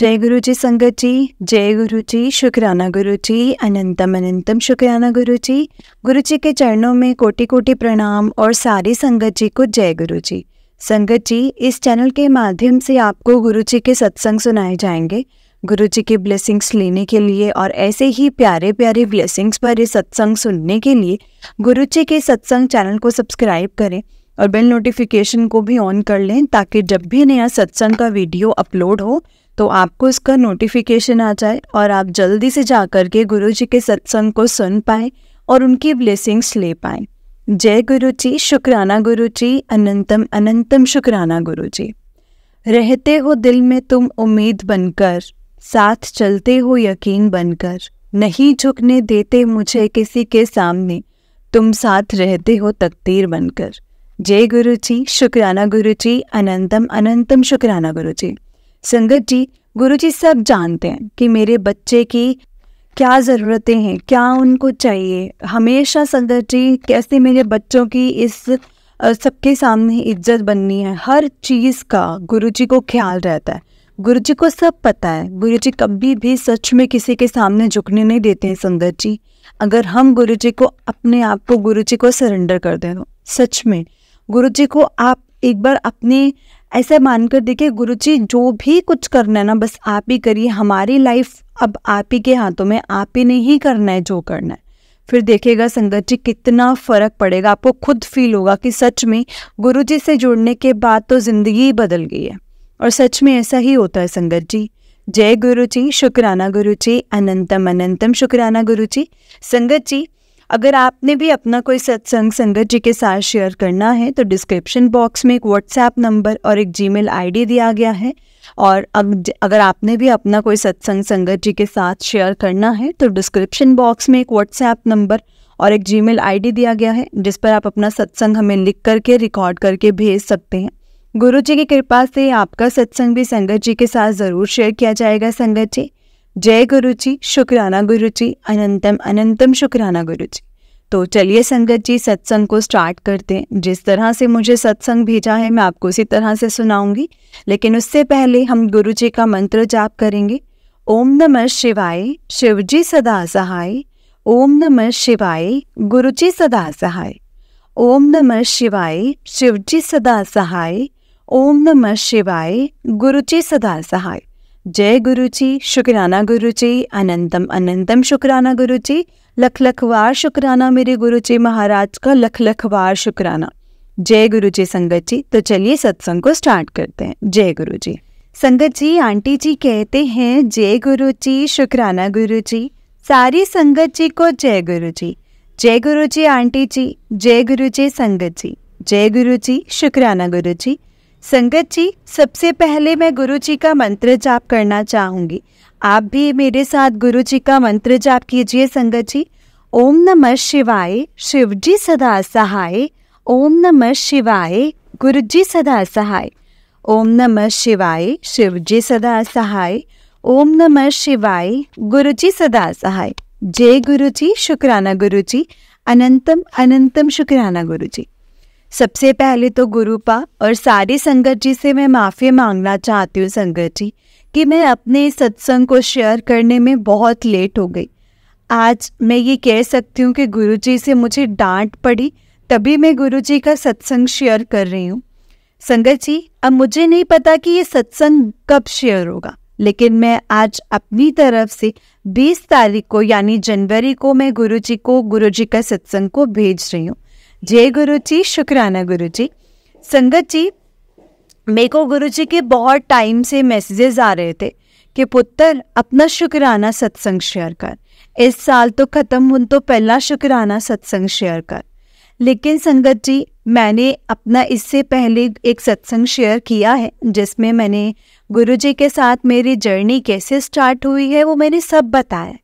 जय गुरु जी संगत जी, जय गुरु जी, शुक्राना गुरु जी, अनंतम अनंतम शुक्राना गुरु जी। गुरु जी के चरणों में कोटि कोटि प्रणाम और सारी संगत जी को जय गुरु जी। संगत जी, इस चैनल के माध्यम से आपको गुरु जी के सत्संग सुनाए जाएंगे। गुरु जी के ब्लेसिंग्स लेने के लिए और ऐसे ही प्यारे प्यारे ब्लेसिंग्स भरे सत्संग सुनने के लिए गुरु जी के सत्संग चैनल को सब्सक्राइब करें और बेल नोटिफिकेशन को भी ऑन कर लें, ताकि जब भी नया सत्संग का वीडियो अपलोड हो तो आपको इसका नोटिफिकेशन आ जाए और आप जल्दी से जा कर के गुरु जी के सत्संग को सुन पाएँ और उनकी ब्लेसिंग्स ले पाएँ। जय गुरु जी, शुक्राना गुरु जी, अनंतम अनंतम शुक्राना गुरु जी। रहते हो दिल में तुम उम्मीद बनकर, साथ चलते हो यकीन बनकर, नहीं झुकने देते मुझे किसी के सामने, तुम साथ रहते हो तकदीर बनकर। जय गुरु जी, शुक्राना गुरु जी, अनंतम अनंतम शुक्राना गुरु जी। संगत जी, गुरु जी सब जानते हैं कि मेरे बच्चे की क्या ज़रूरतें हैं, क्या उनको चाहिए। हमेशा संगत जी कैसे मेरे बच्चों की इस सबके सामने इज्जत बननी है, हर चीज़ का गुरु जी को ख्याल रहता है। गुरु जी को सब पता है। गुरु जी कभी भी सच में किसी के सामने झुकने नहीं देते हैं संगत जी। अगर हम गुरु जी को अपने आप को गुरु जी को सरेंडर कर दें तो सच में गुरु जी को आप एक बार अपने ऐसे मानकर देखिए, गुरु जी जो भी कुछ करना है ना बस आप ही करिए। हमारी लाइफ अब आप ही के हाथों में, आप ही ने ही करना है जो करना है। फिर देखिएगा संगत जी कितना फ़र्क पड़ेगा। आपको खुद फील होगा कि सच में गुरु जी से जुड़ने के बाद तो ज़िंदगी बदल गई है। और सच में ऐसा ही होता है संगत जी। जय गुरु जी, शुक्राना गुरु जी, अनंतम अनंतम शुक्राना गुरु जी। संगत जी, अगर आपने भी अपना कोई सत्संग संगत जी के साथ शेयर करना है तो डिस्क्रिप्शन बॉक्स में एक व्हाट्सएप नंबर और एक जीमेल आईडी दिया गया है। और अगर आपने भी अपना कोई सत्संग संगत जी के साथ शेयर करना है तो डिस्क्रिप्शन बॉक्स में एक व्हाट्सएप नंबर और एक जीमेल आईडी दिया गया है, जिस पर आप अपना सत्संग हमें लिख करके रिकॉर्ड करके भेज सकते हैं। गुरु जी की कृपा से आपका सत्संग भी संगत जी के साथ ज़रूर शेयर किया जाएगा संगत जी। जय गुरु जी, शुक्राना गुरु जी, अनंतम अनंतम शुक्राना गुरु जी। तो चलिए संगत जी सत्संग को स्टार्ट करते हैं। जिस तरह से मुझे सत्संग भेजा है मैं आपको उसी तरह से सुनाऊंगी, लेकिन उससे पहले हम गुरु जी का मंत्र जाप करेंगे। ओम नमः शिवाय, शिव जी सदा सहाय। ओम नमः शिवाय, गुरु जी सदा सहाय। ओम नमः शिवाय, शिव जी सदा सहाय। ओम नमः शिवाय, गुरु जी सदा सहाय। जय गुरु जी, शुक्राना गुरु जी, अनंतम अनंतम शुक्राना गुरु जी। लख लख वार शुक्राना मेरे गुरु जी महाराज का, लख लख वार शुक्राना। जय गुरु जी संगत जी। तो चलिए सत्संग को स्टार्ट करते हैं। जय गुरु जी। संगत जी, आंटी जी कहते हैं जय गुरु जी, शुक्राना गुरु जी। सारी संगत जी को जय गुरु जी। जय गुरु जी आंटी जी, जय गुरु जी संगत जी। जय गुरु जी, शुक्राना गुरु जी। संगत जी, सबसे पहले मैं गुरु जी का मंत्र जाप करना चाहूँगी। आप भी मेरे साथ गुरु जी का मंत्र जाप कीजिए संगत जी। ओम नमः शिवाय, शिव जी सदा सहाय। ओम नमः शिवाय, गुरु जी सदा सहाय। ओम नमः शिवाय, शिव जी सदा सहाय। ओम नमः शिवाय, गुरु जी सदा सहाय। जय गुरु जी, शुक्राना गुरु जी, अनंतम अनंतम शुक्राना गुरु जी। सबसे पहले तो गुरुपा और सारी संगत जी से मैं माफ़ी मांगना चाहती हूँ संगत जी कि मैं अपने सत्संग को शेयर करने में बहुत लेट हो गई। आज मैं ये कह सकती हूँ कि गुरु जी से मुझे डांट पड़ी, तभी मैं गुरु जी का सत्संग शेयर कर रही हूँ। संगत जी, अब मुझे नहीं पता कि ये सत्संग कब शेयर होगा, लेकिन मैं आज अपनी तरफ से 20 तारीख को यानी जनवरी को मैं गुरु जी का सत्संग को भेज रही हूँ। जय गुरु जी, शुक्राना गुरु जी। संगत जी, मेरे को गुरु जी के बहुत टाइम से मैसेजेस आ रहे थे कि पुत्र अपना शुक्राना सत्संग शेयर कर, इस साल तो ख़त्म हुन तो पहला शुक्राना सत्संग शेयर कर। लेकिन संगत जी, मैंने अपना इससे पहले एक सत्संग शेयर किया है जिसमें मैंने गुरु जी के साथ मेरी जर्नी कैसे स्टार्ट हुई है वो मैंने सब बताया।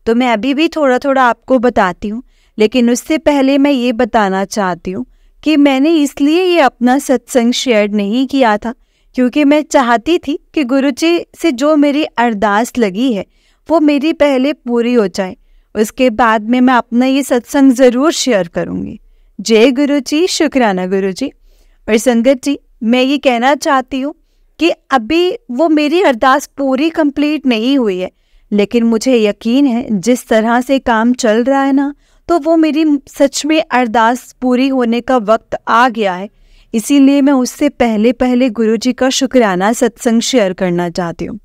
तो मैं अभी भी थोड़ा थोड़ा आपको बताती हूँ, लेकिन उससे पहले मैं ये बताना चाहती हूँ कि मैंने इसलिए ये अपना सत्संग शेयर नहीं किया था क्योंकि मैं चाहती थी कि गुरु जी से जो मेरी अरदास लगी है वो मेरी पहले पूरी हो जाए, उसके बाद में मैं अपना ये सत्संग ज़रूर शेयर करूँगी। जय गुरु जी, शुक्राना गुरु जी। और संगत जी, मैं ये कहना चाहती हूँ कि अभी वो मेरी अरदास पूरी कंप्लीट नहीं हुई है, लेकिन मुझे यकीन है जिस तरह से काम चल रहा है ना, तो वो मेरी सच में अरदास पूरी होने का वक्त आ गया है। इसीलिए मैं उससे पहले पहले गुरुजी का शुक्राना सत्संग शेयर करना चाहती हूँ,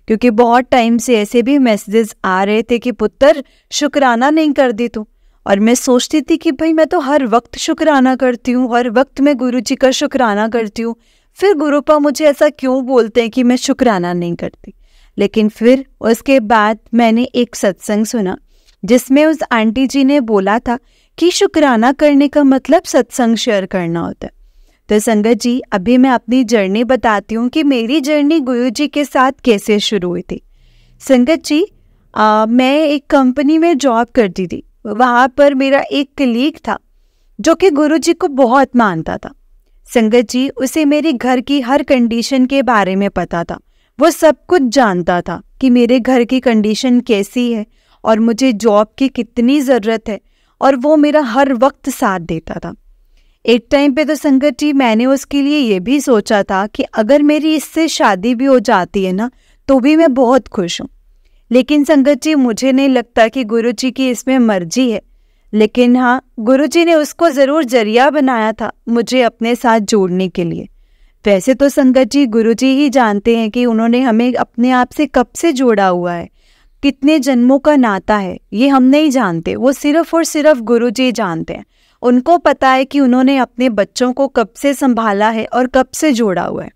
क्योंकि बहुत टाइम से ऐसे भी मैसेजेस आ रहे थे कि पुत्र शुक्राना नहीं कर दी तू। और मैं सोचती थी कि भाई मैं तो हर वक्त शुक्राना करती हूँ, हर वक्त मैं गुरुजी का शुक्राना करती हूँ, फिर गुरुपा मुझे ऐसा क्यों बोलते हैं कि मैं शुक्राना नहीं करती। लेकिन फिर उसके बाद मैंने एक सत्संग सुना जिसमें उस आंटी जी ने बोला था कि शुक्राना करने का मतलब सत्संग शेयर करना होता है। तो संगत जी, अभी मैं अपनी जर्नी बताती हूँ कि मेरी जर्नी गुरुजी के साथ कैसे शुरू हुई थी। संगत जी, मैं एक कंपनी में जॉब करती थी। वहाँ पर मेरा एक कलीग था जो कि गुरुजी को बहुत मानता था। संगत जी, उसे मेरे घर की हर कंडीशन के बारे में पता था। वो सब कुछ जानता था कि मेरे घर की कंडीशन कैसी है और मुझे जॉब की कितनी ज़रूरत है, और वो मेरा हर वक्त साथ देता था। एक टाइम पे तो संगत जी मैंने उसके लिए ये भी सोचा था कि अगर मेरी इससे शादी भी हो जाती है ना, तो भी मैं बहुत खुश हूँ। लेकिन संगत जी, मुझे नहीं लगता कि गुरुजी की इसमें मर्जी है। लेकिन हाँ, गुरुजी ने उसको ज़रूर जरिया बनाया था मुझे अपने साथ जोड़ने के लिए। वैसे तो संगत जी गुरुजी ही जानते हैं कि उन्होंने हमें अपने आप से कब से जोड़ा हुआ है, कितने जन्मों का नाता है, ये हम नहीं जानते। वो सिर्फ और सिर्फ गुरुजी जानते हैं। उनको पता है कि उन्होंने अपने बच्चों को कब से संभाला है और कब से जोड़ा हुआ है।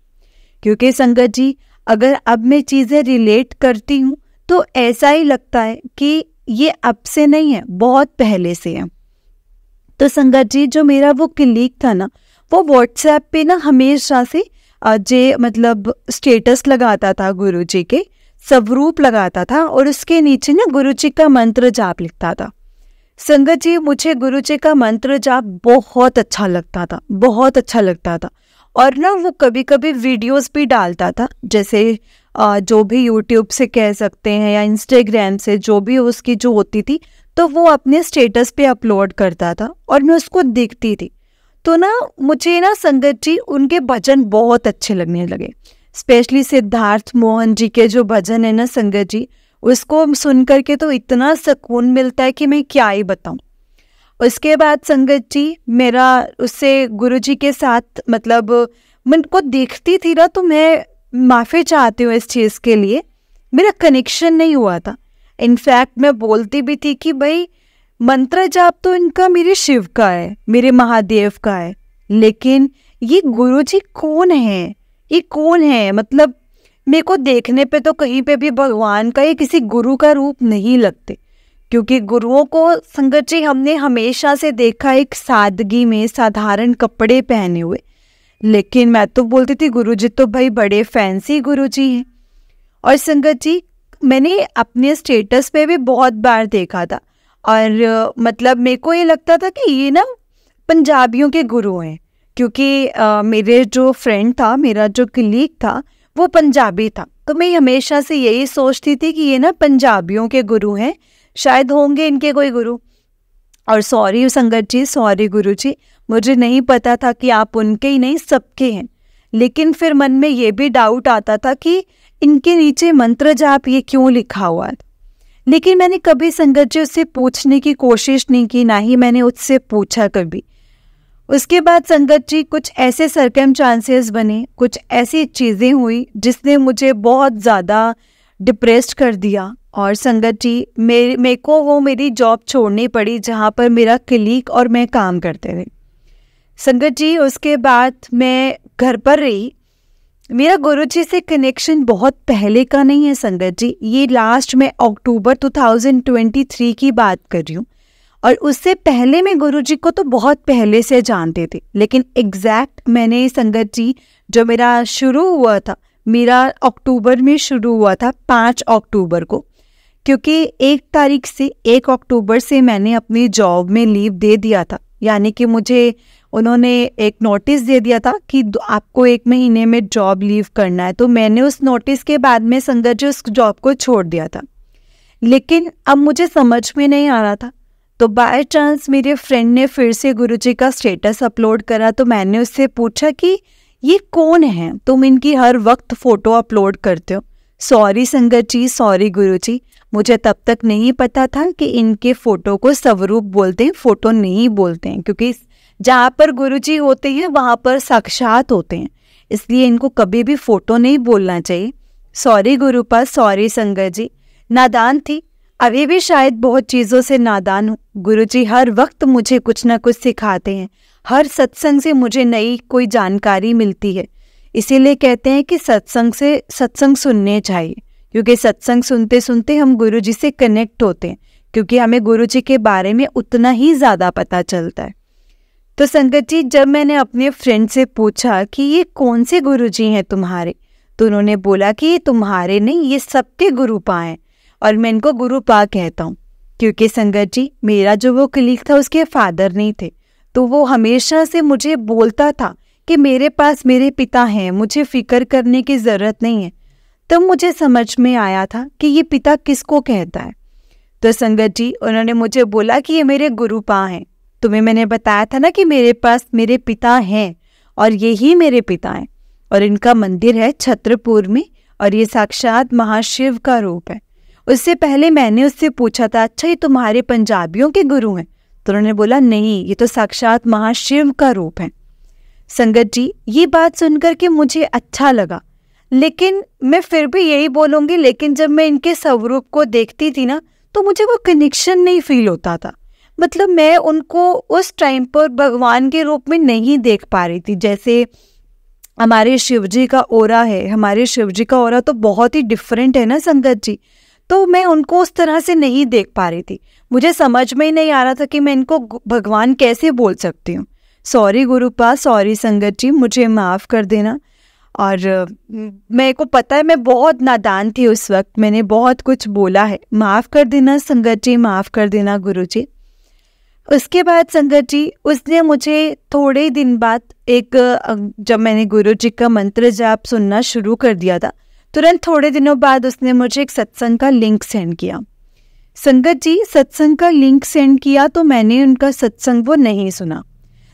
क्योंकि संगत जी, अगर अब मैं चीज़ें रिलेट करती हूँ तो ऐसा ही लगता है कि ये अब से नहीं है, बहुत पहले से है। तो संगत जी, जो मेरा वो कलीग था ना, वो व्हाट्सएप पे ना हमेशा से मतलब स्टेटस लगाता था गुरुजी के, स्वरूप लगाता था और उसके नीचे ना गुरुजी का मंत्र जाप लिखता था। संगत जी, मुझे गुरुजी का मंत्र जाप बहुत अच्छा लगता था, बहुत अच्छा लगता था। और ना वो कभी कभी वीडियोस भी डालता था, जैसे जो भी यूट्यूब से कह सकते हैं या इंस्टाग्राम से, जो भी उसकी जो होती थी, तो वो अपने स्टेटस पे अपलोड करता था और मैं उसको देखती थी। तो ना मुझे ना संगत जी उनके भजन बहुत अच्छे लगने लगे। स्पेशली सिद्धार्थ मोहन जी के जो भजन है ना संगत जी, उसको सुन करके तो इतना सुकून मिलता है कि मैं क्या ही बताऊं। उसके बाद संगत जी, मेरा उससे गुरुजी के साथ मतलब मैं उनको देखती थी ना, तो मैं माफ़ी चाहती हूँ इस चीज़ के लिए, मेरा कनेक्शन नहीं हुआ था। इनफैक्ट मैं बोलती भी थी कि भाई मंत्र जाप तो इनका मेरे शिव का है, मेरे महादेव का है, लेकिन ये गुरुजी कौन है, ये कौन है? मतलब मेरे को देखने पे तो कहीं पे भी भगवान का या किसी गुरु का रूप नहीं लगते। क्योंकि गुरुओं को संगत जी हमने हमेशा से देखा एक सादगी में, साधारण कपड़े पहने हुए। लेकिन मैं तो बोलती थी गुरुजी तो भाई बड़े फैंसी गुरुजी हैं। और संगत जी, मैंने अपने स्टेटस पे भी बहुत बार देखा था, और मतलब मेरे को ये लगता था कि ये ना पंजाबियों के गुरु हैं, क्योंकि मेरे जो फ्रेंड था, मेरा जो कलीग था, वो पंजाबी था। तो मैं हमेशा से यही सोचती थी कि ये ना पंजाबियों के गुरु हैं, शायद होंगे इनके कोई गुरु। और सॉरी संगत जी, सॉरी गुरु जी, मुझे नहीं पता था कि आप उनके ही नहीं सबके हैं। लेकिन फिर मन में ये भी डाउट आता था कि इनके नीचे मंत्र जाप ये क्यों लिखा हुआ है। लेकिन मैंने कभी संगत जी उससे पूछने की कोशिश नहीं की, ना ही मैंने उससे पूछा कभी। उसके बाद संगत जी कुछ ऐसे सर्कमस्टांसेस बने, कुछ ऐसी चीज़ें हुई जिसने मुझे बहुत ज़्यादा डिप्रेस्ड कर दिया। और संगत जी मेरे को वो मेरी जॉब छोड़नी पड़ी जहाँ पर मेरा कलीग और मैं काम करते थे। संगत जी उसके बाद मैं घर पर रही। मेरा गुरुजी से कनेक्शन बहुत पहले का नहीं है संगत जी, ये लास्ट में अक्टूबर 2023 की बात कर रही हूँ। और उससे पहले मैं गुरुजी को तो बहुत पहले से जानते थे, लेकिन एग्जैक्ट मैंने संगत जी जो मेरा शुरू हुआ था, मेरा अक्टूबर में शुरू हुआ था 5 अक्टूबर को, क्योंकि 1 अक्टूबर से मैंने अपनी जॉब में लीव दे दिया था। यानी कि मुझे उन्होंने एक नोटिस दे दिया था कि आपको 1 महीने में जॉब लीव करना है। तो मैंने उस नोटिस के बाद में संगत जी उस जॉब को छोड़ दिया था। लेकिन अब मुझे समझ में नहीं आ रहा था, तो बाय चांस मेरे फ्रेंड ने फिर से गुरुजी का स्टेटस अपलोड करा। तो मैंने उससे पूछा कि ये कौन है, तुम इनकी हर वक्त फ़ोटो अपलोड करते हो। सॉरी संगत जी, सॉरी गुरुजी, मुझे तब तक नहीं पता था कि इनके फ़ोटो को स्वरूप बोलते हैं, फ़ोटो नहीं बोलते हैं, क्योंकि जहाँ पर गुरुजी होते हैं वहाँ पर साक्षात होते हैं, इसलिए इनको कभी भी फ़ोटो नहीं बोलना चाहिए। सॉरी गुरुपा, सॉरी संगत जी, नादान थी, अभी भी शायद बहुत चीज़ों से नादान हूँ। गुरुजी हर वक्त मुझे कुछ ना कुछ सिखाते हैं, हर सत्संग से मुझे नई कोई जानकारी मिलती है, इसीलिए कहते हैं कि सत्संग सुनने चाहिए, क्योंकि सत्संग सुनते सुनते हम गुरुजी से कनेक्ट होते हैं, क्योंकि हमें गुरुजी के बारे में उतना ही ज़्यादा पता चलता है। तो संगत जी, जब मैंने अपने फ्रेंड से पूछा कि ये कौन से गुरुजी हैं तुम्हारे, तो उन्होंने बोला कि ये तुम्हारे नहीं, ये सबके गुरुपा हैं, और मैं इनको गुरुपा कहता हूँ, क्योंकि संगत जी मेरा जो वो कलीग था उसके फादर नहीं थे, तो वो हमेशा से मुझे बोलता था कि मेरे पास मेरे पिता हैं, मुझे फिक्र करने की ज़रूरत नहीं है। तब मुझे समझ में आया था कि ये पिता किसको कहता है। तो संगत जी उन्होंने मुझे बोला कि ये मेरे गुरुपा हैं। तुम्हें मैंने बताया था ना कि मेरे पास मेरे पिता हैं, और यही मेरे पिता हैं, और इनका मंदिर है छत्रपुर में, और ये साक्षात महाशिव का रूप है। उससे पहले मैंने उससे पूछा था, अच्छा ये तुम्हारे पंजाबियों के गुरु हैं? तो उन्होंने बोला नहीं, ये तो साक्षात महाशिव का रूप है। संगत जी ये बात सुनकर के मुझे अच्छा लगा, लेकिन मैं फिर भी यही बोलूँगी, लेकिन जब मैं इनके स्वरूप को देखती थी ना, तो मुझे वो कनेक्शन नहीं फील होता था। मतलब मैं उनको उस टाइम पर भगवान के रूप में नहीं देख पा रही थी। जैसे हमारे शिव जी का ओरा है, हमारे शिव जी का ओरा तो बहुत ही डिफरेंट है ना संगत जी, तो मैं उनको उस तरह से नहीं देख पा रही थी। मुझे समझ में ही नहीं आ रहा था कि मैं इनको भगवान कैसे बोल सकती हूँ। सॉरी गुरुपा, सॉरी संगत जी, मुझे माफ़ कर देना। और मेरे को पता है मैं बहुत नादान थी उस वक्त, मैंने बहुत कुछ बोला है, माफ़ कर देना संगत जी, माफ़ कर देना गुरु जी। उसके बाद संगत जी उसने मुझे थोड़े दिन बाद जब मैंने गुरु जी का मंत्र जाप सुनना शुरू कर दिया था, तुरंत थोड़े दिनों बाद उसने मुझे एक सत्संग का लिंक सेंड किया। संगत जी सत्संग का लिंक सेंड किया तो मैंने उनका सत्संग वो नहीं सुना,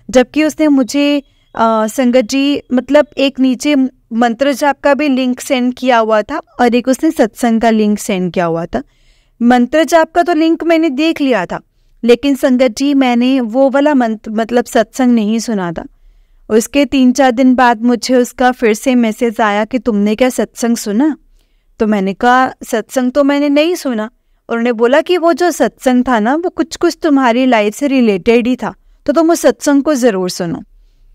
जबकि उसने मुझे संगत जी मतलब एक नीचे मंत्र जाप का भी लिंक सेंड किया हुआ था, और एक उसने सत्संग का लिंक सेंड किया हुआ था। मंत्र जाप का तो लिंक मैंने देख लिया था, लेकिन संगत जी मैंने वो वाला मतलब सत्संग नहीं सुना था। उसके 3-4 दिन बाद मुझे उसका फिर से मैसेज आया कि तुमने क्या सत्संग सुना? तो मैंने कहा सत्संग तो मैंने नहीं सुना। उन्होंने बोला कि वो जो सत्संग था ना वो कुछ कुछ तुम्हारी लाइफ से रिलेटेड ही था, तो तुम उस सत्संग को ज़रूर सुनो।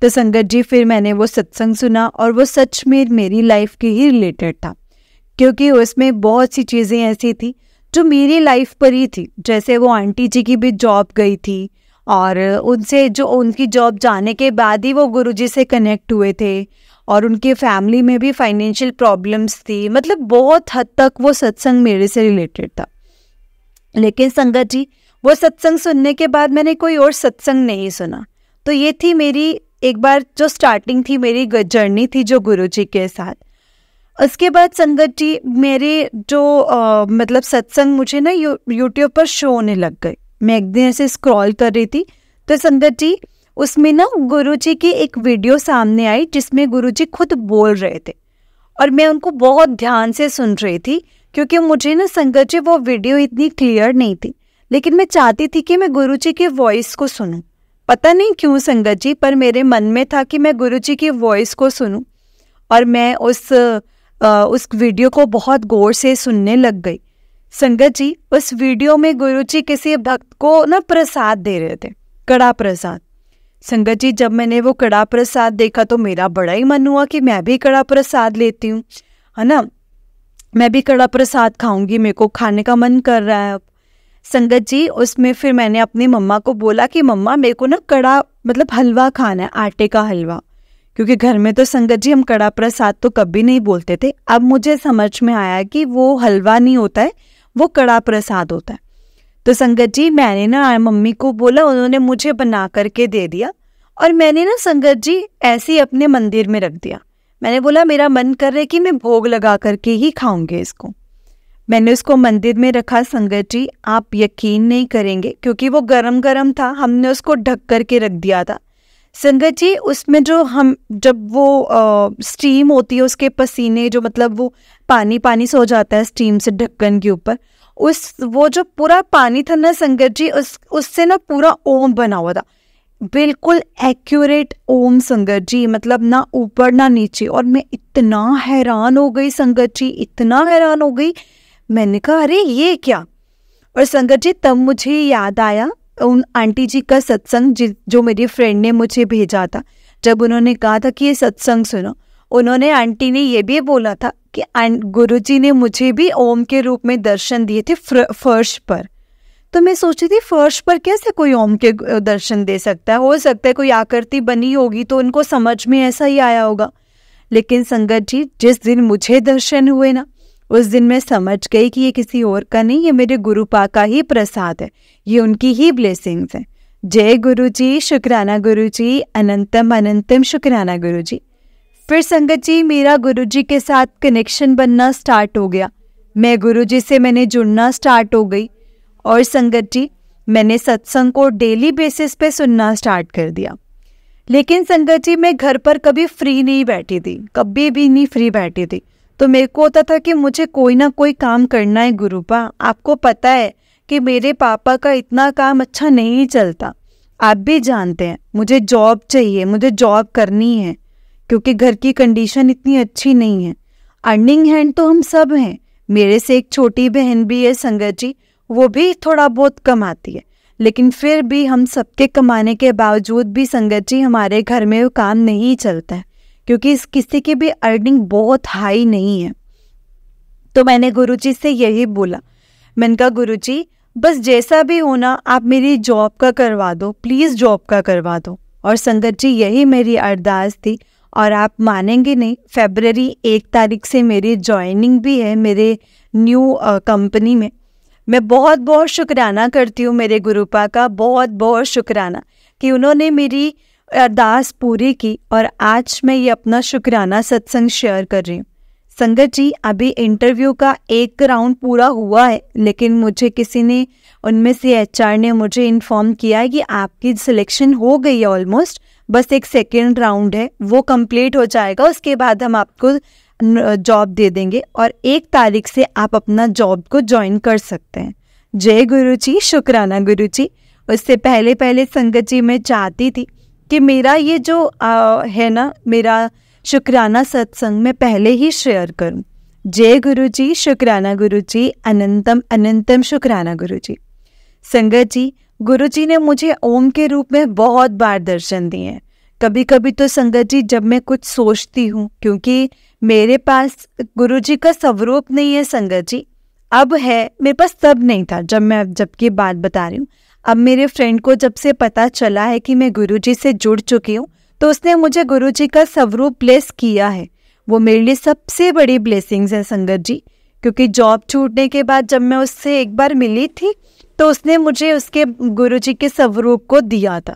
तो संगत जी फिर मैंने वो सत्संग सुना, और वो सच में मेरी लाइफ के ही रिलेटेड था, क्योंकि उसमें बहुत सी चीज़ें ऐसी थी जो मेरी लाइफ पर ही थी। जैसे वो आंटी जी की भी जॉब गई थी, और उनसे जो उनकी जॉब जाने के बाद ही वो गुरुजी से कनेक्ट हुए थे, और उनके फैमिली में भी फाइनेंशियल प्रॉब्लम्स थी। मतलब बहुत हद तक वो सत्संग मेरे से रिलेटेड था। लेकिन संगत जी वो सत्संग सुनने के बाद मैंने कोई और सत्संग नहीं सुना। तो ये थी मेरी एक बार जो स्टार्टिंग थी, मेरी जर्नी थी जो गुरुजी के साथ। उसके बाद संगत जी मेरे जो मतलब सत्संग मुझे ना यूट्यूब पर शो होने लग गए। मैं एक दिन ऐसे स्क्रॉल कर रही थी, तो संगत जी उसमें ना गुरुजी की एक वीडियो सामने आई जिसमें गुरुजी खुद बोल रहे थे, और मैं उनको बहुत ध्यान से सुन रही थी, क्योंकि मुझे ना संगत जी वो वीडियो इतनी क्लियर नहीं थी, लेकिन मैं चाहती थी कि मैं गुरुजी की वॉइस को सुनूं। पता नहीं क्यों संगत जी, पर मेरे मन में था कि मैं गुरुजी की वॉइस को सुनूं, और मैं उस वीडियो को बहुत गौर से सुनने लग गई। संगत जी उस वीडियो में गुरुजी किसी भक्त को ना प्रसाद दे रहे थे, कड़ा प्रसाद। संगत जी जब मैंने वो कड़ा प्रसाद देखा तो मेरा बड़ा ही मन हुआ कि मैं भी कड़ा प्रसाद लेती हूँ, है ना, मैं भी कड़ा प्रसाद खाऊंगी, मेरे को खाने का मन कर रहा है अब। संगत जी उसमें फिर मैंने अपनी मम्मा को बोला कि मम्मा मेरे को ना कड़ा मतलब हलवा खाना है, आटे का हलवा, क्योंकि घर में तो संगत जी हम कड़ा प्रसाद तो कभी नहीं बोलते थे। अब मुझे समझ में आया कि वो हलवा नहीं होता है, वो कड़ा प्रसाद होता है। तो संगत जी मैंने ना मम्मी को बोला, उन्होंने मुझे बना करके दे दिया, और मैंने ना संगत जी ऐसे ही अपने मंदिर में रख दिया। मैंने बोला मेरा मन कर रहा है कि मैं भोग लगा करके ही खाऊंगी इसको। मैंने उसको मंदिर में रखा। संगत जी आप यकीन नहीं करेंगे, क्योंकि वो गरम गरम था, हमने उसको ढक करके रख दिया था। संगत जी उसमें जो हम जब वो स्टीम होती है उसके पसीने जो मतलब वो पानी पानी से हो जाता है स्टीम से ढक्कन के ऊपर, उस वो जो पूरा पानी था ना संगत जी उससे ना पूरा ओम बना हुआ था, बिल्कुल एक्यूरेट ओम संगत जी, मतलब ना ऊपर ना नीचे। और मैं इतना हैरान हो गई संगत जी, इतना हैरान हो गई। मैंने कहा अरे ये क्या। और संगत जी तब मुझे याद आया उन आंटी जी का सत्संग जो मेरी फ्रेंड ने मुझे भेजा था। जब उन्होंने कहा था कि ये सत्संग सुनो, उन्होंने आंटी ने ये भी बोला था कि गुरुजी ने मुझे भी ओम के रूप में दर्शन दिए थे फर्श पर। तो मैं सोची थी फर्श पर कैसे कोई ओम के दर्शन दे सकता है, हो सकता है कोई आकृति बनी होगी तो उनको समझ में ऐसा ही आया होगा। लेकिन संगत जी जिस दिन मुझे दर्शन हुए ना, उस दिन मैं समझ गई कि ये किसी और का नहीं, ये मेरे गुरुपा का ही प्रसाद है, ये उनकी ही ब्लेसिंग्स है। जय गुरु जी, शुक्राना गुरु जी, अनंतम अनंतम शुक्राना गुरु जी। फिर संगत जी मेरा गुरु जी के साथ कनेक्शन बनना स्टार्ट हो गया, मैं गुरु जी से मैंने जुड़ना स्टार्ट हो गई। और संगत जी मैंने सत्संग को डेली बेसिस पे सुनना स्टार्ट कर दिया। लेकिन संगत जी मैं घर पर कभी फ्री नहीं बैठी थी, कभी भी नहीं फ्री बैठी थी। तो मेरे को होता था कि मुझे कोई ना कोई काम करना है गुरुपा। आपको पता है कि मेरे पापा का इतना काम अच्छा नहीं चलता, आप भी जानते हैं। मुझे जॉब चाहिए, मुझे जॉब करनी है क्योंकि घर की कंडीशन इतनी अच्छी नहीं है। अर्निंग हैंड तो हम सब हैं, मेरे से एक छोटी बहन भी है संगत जी, वो भी थोड़ा बहुत कमाती है। लेकिन फिर भी हम सबके कमाने के बावजूद भी संगत जी हमारे घर में वो काम नहीं चलता है क्योंकि किसी की भी अर्निंग बहुत हाई नहीं है। तो मैंने गुरुजी से यही बोला, मैंने कहा गुरुजी बस जैसा भी होना आप मेरी जॉब का करवा दो, प्लीज़ जॉब का करवा दो। और संगत जी यही मेरी अरदास थी। और आप मानेंगे नहीं, फरवरी 1 तारीख से मेरी जॉइनिंग भी है मेरे न्यू कंपनी में। मैं बहुत बहुत शुक्राना करती हूँ मेरे गुरुपा का, बहुत बहुत शुक्राना कि उन्होंने मेरी अरदास पूरी की और आज मैं ये अपना शुक्राना सत्संग शेयर कर रही हूँ। संगत जी अभी इंटरव्यू का एक राउंड पूरा हुआ है, लेकिन मुझे किसी ने उनमें से HR ने मुझे इन्फॉर्म किया है कि आपकी सिलेक्शन हो गई है ऑलमोस्ट, बस एक सेकेंड राउंड है, वो कंप्लीट हो जाएगा, उसके बाद हम आपको जॉब दे देंगे और 1 तारीख से आप अपना जॉब को ज्वाइन कर सकते हैं। जय गुरु जी, शुक्राना गुरु जी। उससे पहले संगत जी मैं चाहती थी कि मेरा ये जो है ना मेरा शुक्राना सत्संग मैं पहले ही शेयर करूं। जय गुरु जी, शुक्राना गुरु जी, अनंतम अनंतम शुक्राना गुरु जी। संगत जी गुरु जी ने मुझे ओम के रूप में बहुत बार दर्शन दिए हैं। कभी कभी तो संगत जी जब मैं कुछ सोचती हूँ, क्योंकि मेरे पास गुरु जी का स्वरूप नहीं है संगत जी, अब है, मेरे पास तब नहीं था जब की बात बता रही हूँ। अब मेरे फ्रेंड को जब से पता चला है कि मैं गुरुजी से जुड़ चुकी हूँ तो उसने मुझे गुरुजी का स्वरूप ब्लेस किया है। वो मेरे लिए सबसे बड़ी ब्लेसिंग्स है संगत जी, क्योंकि जॉब छूटने के बाद जब मैं उससे एक बार मिली थी तो उसने मुझे उसके गुरुजी के स्वरूप को दिया था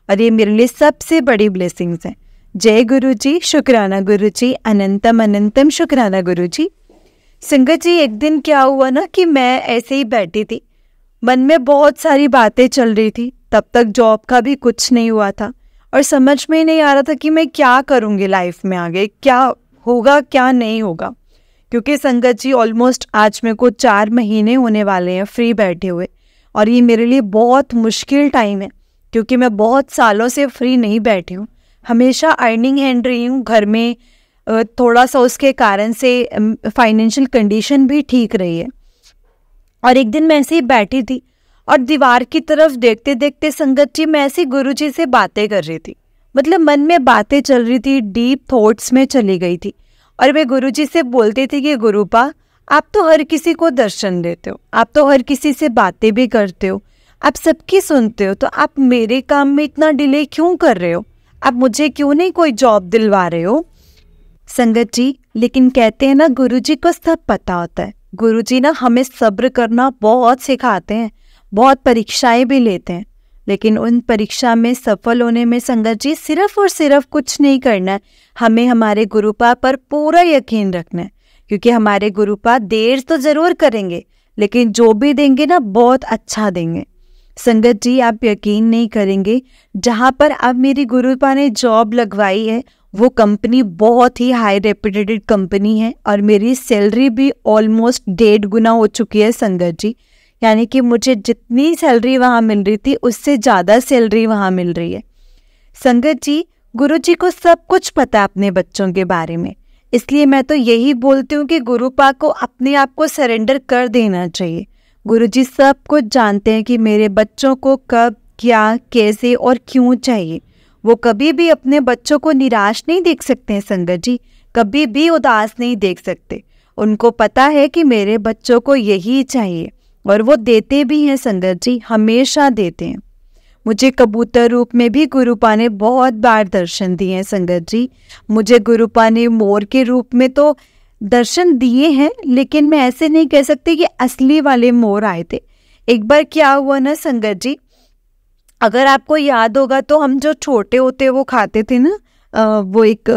और ये मेरे लिए सबसे बड़ी ब्लेसिंग्स है। जय गुरु जी, शुक्राना गुरु जी, अनंतम अनंतम शुक्राना गुरु जी। संगत जी एक दिन क्या हुआ ना कि मैं ऐसे ही बैठी थी, मन में बहुत सारी बातें चल रही थी, तब तक जॉब का भी कुछ नहीं हुआ था और समझ में नहीं आ रहा था कि मैं क्या करूँगी लाइफ में आगे, क्या होगा क्या नहीं होगा। क्योंकि संगत जी ऑलमोस्ट आज मेरे को 4 महीने होने वाले हैं फ्री बैठे हुए और ये मेरे लिए बहुत मुश्किल टाइम है क्योंकि मैं बहुत सालों से फ्री नहीं बैठी हूँ, हमेशा अर्निंग हैंड रही हूँ। घर में थोड़ा सा उसके कारण से फाइनेंशियल कंडीशन भी ठीक रही है। और एक दिन मैं ऐसे ही बैठी थी और दीवार की तरफ देखते देखते संगत जी मैं ऐसे गुरुजी से बातें कर रही थी, मतलब मन में बातें चल रही थी, डीप थॉट्स में चली गई थी और मैं गुरुजी से बोलती थी कि गुरुपा आप तो हर किसी को दर्शन देते हो, आप तो हर किसी से बातें भी करते हो, आप सबकी सुनते हो, तो आप मेरे काम में इतना डिले क्यों कर रहे हो, आप मुझे क्यों नहीं कोई जॉब दिलवा रहे हो। संगत जी लेकिन कहते हैं ना गुरुजी को सब पता होता है, गुरुजी ना हमें सब्र करना बहुत सिखाते हैं, बहुत परीक्षाएं भी लेते हैं, लेकिन उन परीक्षा में सफल होने में संगत जी सिर्फ और सिर्फ कुछ नहीं करना है, हमें हमारे गुरुपा पर पूरा यकीन रखना है, क्योंकि हमारे गुरुपा देर तो ज़रूर करेंगे लेकिन जो भी देंगे ना बहुत अच्छा देंगे। संगत जी, आप यकीन नहीं करेंगे, जहाँ पर अब मेरी गुरुपा ने जॉब लगवाई है वो कंपनी बहुत ही हाई रेप्यूटेड कंपनी है और मेरी सैलरी भी ऑलमोस्ट 1.5 गुना हो चुकी है संगत जी। यानी कि मुझे जितनी सैलरी वहाँ मिल रही थी उससे ज़्यादा सैलरी वहाँ मिल रही है। संगत जी, गुरुजी को सब कुछ पता है अपने बच्चों के बारे में, इसलिए मैं तो यही बोलती हूँ कि गुरुपा को अपने आप को सरेंडर कर देना चाहिए। गुरुजी सब कुछ जानते हैं कि मेरे बच्चों को कब, क्या, कैसे और क्यों चाहिए। वो कभी भी अपने बच्चों को निराश नहीं देख सकते हैं संगत जी, कभी भी उदास नहीं देख सकते। उनको पता है कि मेरे बच्चों को यही चाहिए और वो देते भी हैं संगत जी, हमेशा देते हैं। मुझे कबूतर रूप में भी गुरुपा ने बहुत बार दर्शन दिए हैं संगत जी। मुझे गुरुपा ने मोर के रूप में तो दर्शन दिए हैं, लेकिन मैं ऐसे नहीं कह सकती कि असली वाले मोर आए थे। एक बार क्या हुआ ना संगत जी, अगर आपको याद होगा तो हम जो छोटे होते वो खाते थे ना, वो एक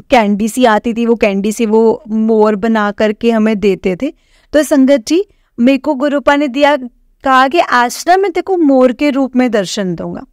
कैंडी सी आती थी, वो कैंडी सी वो मोर बना करके हमें देते थे। तो संगत जी, मेरे को गुरुपा ने दिया, कहा कि आज ना मैं तेरे को मोर के रूप में दर्शन दूंगा।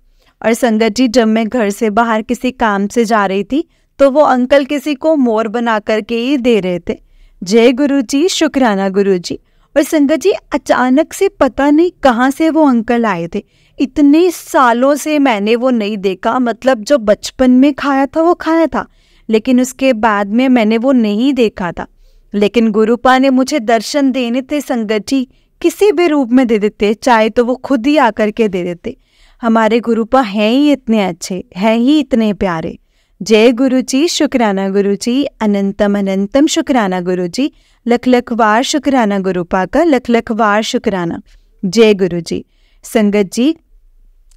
और संगत जी, जब मैं घर से बाहर किसी काम से जा रही थी तो वो अंकल किसी को मोर बना करके ही दे रहे थे। जय गुरु जी, शुक्राना गुरु जी। और संगत जी, अचानक से पता नहीं कहाँ से वो अंकल आए थे। इतने सालों से मैंने वो नहीं देखा, मतलब जो बचपन में खाया था वो खाया था, लेकिन उसके बाद में मैंने वो नहीं देखा था। लेकिन गुरुपा ने मुझे दर्शन देने थे संगत जी, किसी भी रूप में दे देते, चाहे तो वो खुद ही आकर के दे देते। हमारे गुरुपा हैं ही इतने अच्छे, हैं ही इतने प्यारे। जय गुरु जी, शुक्राना गुरु जी, अनंतम अनंतम शुक्राना गुरु जी, लख लख बार शुक्राना गुरुपा का, लख लख बार शुक्राना। जय गुरु जी। संगत जी,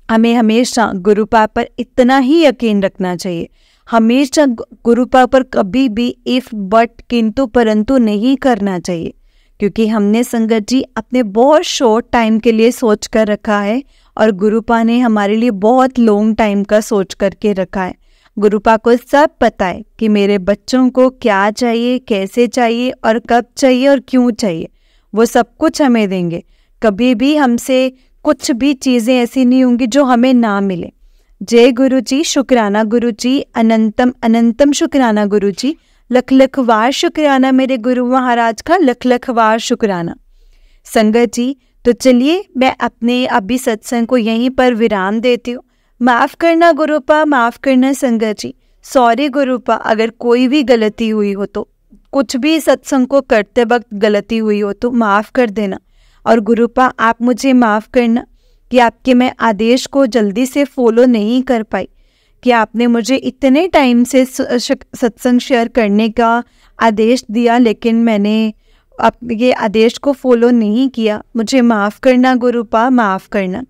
हमें हमेशा गुरुपा पर इतना ही यकीन रखना चाहिए, हमेशा गुरुपा पर कभी भी इफ बट किंतु परंतु नहीं करना चाहिए, क्योंकि हमने संगत जी अपने बहुत शॉर्ट टाइम के लिए सोच कर रखा है और गुरुपा ने हमारे लिए बहुत लॉन्ग टाइम का सोच करके रखा है। गुरुपा को सब पता है कि मेरे बच्चों को क्या चाहिए, कैसे चाहिए और कब चाहिए और क्यों चाहिए। वो सब कुछ हमें देंगे, कभी भी हमसे कुछ भी चीज़ें ऐसी नहीं होंगी जो हमें ना मिले। जय गुरु जी, शुक्राना गुरु जी, अनंतम अनंतम शुक्राना गुरु जी, लख लख वार शुक्राना मेरे गुरु महाराज का, लख लख वार शुक्राना। संगत जी, तो चलिए मैं अपने अभी सत्संग को यहीं पर विराम देती हूँ। माफ़ करना गुरुपा, माफ़ करना संगत जी, सॉरी गुरुपा, अगर कोई भी गलती हुई हो तो, कुछ भी सत्संग को करते वक्त गलती हुई हो तो माफ़ कर देना। और गुरुपा, आप मुझे माफ़ करना कि आपके मैं आदेश को जल्दी से फॉलो नहीं कर पाई, कि आपने मुझे इतने टाइम से सत्संग शेयर करने का आदेश दिया, लेकिन मैंने अब ये आदेश को फॉलो नहीं किया। मुझे माफ़ करना गुरुपा, माफ़ करना।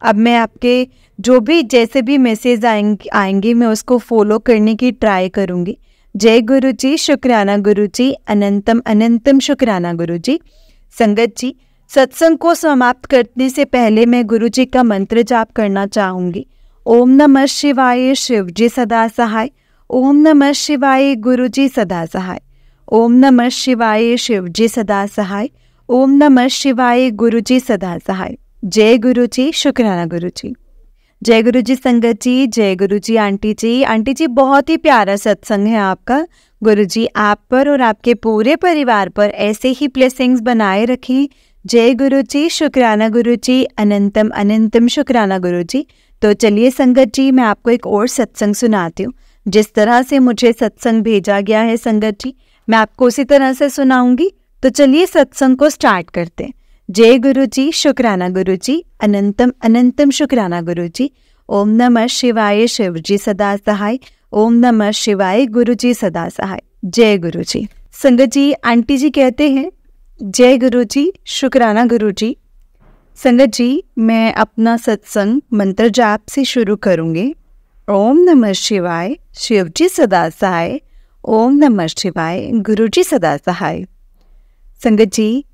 अब मैं आपके जो भी जैसे भी मैसेज आएंगे मैं उसको फॉलो करने की ट्राई करूँगी। जय गुरु जी, शुक्राना गुरु जी, अनंतम अनंतम शुक्राना गुरु जी। संगत जी, सत्संग को समाप्त करने से पहले मैं गुरु जी का मंत्र जाप करना चाहूँगी। ओम नमः शिवाय, शिव जी सदा सहाय। ओम नमः शिवाय, गुरु जी सदा सहाय। ओम नमः शिवाय, शिव जी सदा सहाय। ओम नमः शिवाय, गुरु जी सदा सहाय। जय गुरु जी, शुक्राना गुरु जी। जय गुरु जी संगत जी, जय गुरु जी आंटी जी। आंटी जी, बहुत ही प्यारा सत्संग है आपका। गुरु जी आप पर और आपके पूरे परिवार पर ऐसे ही ब्लेसिंग्स बनाए रखें। जय गुरु जी, शुक्राना गुरु जी, अनंतम अनंतम शुक्राना गुरु जी। तो चलिए संगत जी, मैं आपको एक और सत्संग सुनाती हूँ। जिस तरह से मुझे सत्संग भेजा गया है संगत जी, मैं आपको उसी तरह से सुनाऊंगी। तो चलिए सत्संग को स्टार्ट करते हैं। जय गुरु जी, शुक्राना गुरु जी, अनंतम अनंतम शुक्राना गुरु जी। ओम नमः शिवाय, शिव जी सदा सहाय। ओम नमः शिवाय, गुरु जी सदा सहाय। जय गुरु जी। संगत जी, आंटी जी कहते हैं जय गुरु जी, शुक्राना गुरु जी। संगत जी, मैं अपना सत्संग मंत्र जाप से शुरू करूंगी। ओम नमः शिवाय, शिव जी सदा सहाय। ओम नमः शिवाय, गुरु जी सदा सहाय। संगत जी,